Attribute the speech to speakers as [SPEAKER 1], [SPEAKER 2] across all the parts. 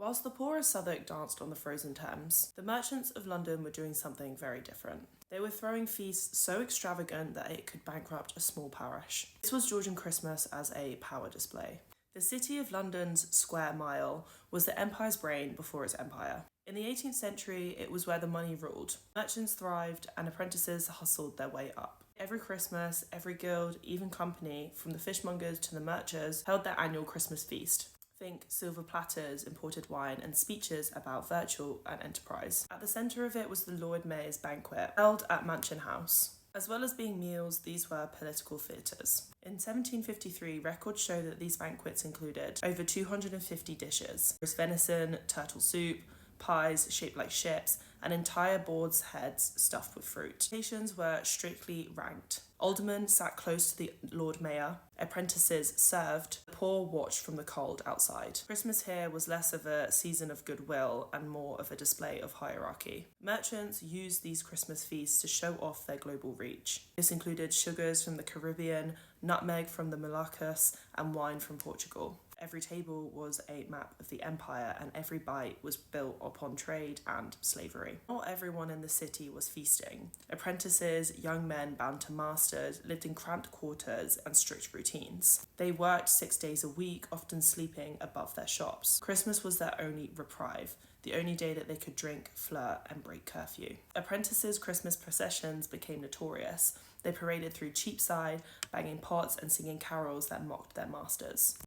[SPEAKER 1] Whilst the poor of Southwark danced on the frozen Thames, the merchants of London were doing something very different. They were throwing feasts so extravagant that it could bankrupt a small parish. This was Georgian Christmas as a power display. The City of London's square mile was the empire's brain before its empire. In the 18th century, it was where the money ruled. Merchants thrived and apprentices hustled their way up. Every Christmas, every guild, even company, from the fishmongers to the merchants, held their annual Christmas feast. Think silver platters, imported wine, and speeches about virtue and enterprise. At the centre of it was the Lord Mayor's banquet, held at Mansion House. As well as being meals, these were political theatres. In 1753, records show that these banquets included over 250 dishes: roast venison, turtle soup, pies shaped like ships, and entire boar's heads stuffed with fruit. Stations were strictly ranked. Aldermen sat close to the Lord Mayor. Apprentices served. The poor watched from the cold outside. Christmas here was less of a season of goodwill and more of a display of hierarchy. Merchants used these Christmas feasts to show off their global reach. This included sugars from the Caribbean, nutmeg from the Moluccas, and wine from Portugal. Every table was a map of the empire, and every bite was built upon trade and slavery. Not everyone in the city was feasting. Apprentices, young men bound to masters, lived in cramped quarters and strict routines. They worked 6 days a week, often sleeping above their shops. Christmas was their only reprieve, the only day that they could drink, flirt, and break curfew. Apprentices' Christmas processions became notorious. They paraded through Cheapside, banging pots and singing carols that mocked their masters.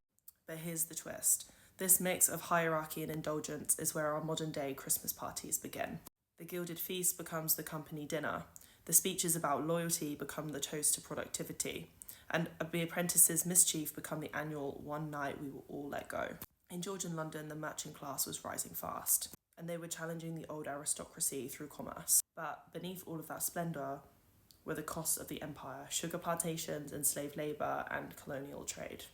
[SPEAKER 1] But here's the twist. This mix of hierarchy and indulgence is where our modern-day Christmas parties begin. The gilded feast becomes the company dinner. The speeches about loyalty become the toast to productivity. And the apprentices' mischief become the annual one night we will all let go. In Georgian London, the merchant class was rising fast, and they were challenging the old aristocracy through commerce. But beneath all of that splendour were the costs of the empire: sugar plantations, enslaved labour, and colonial trade.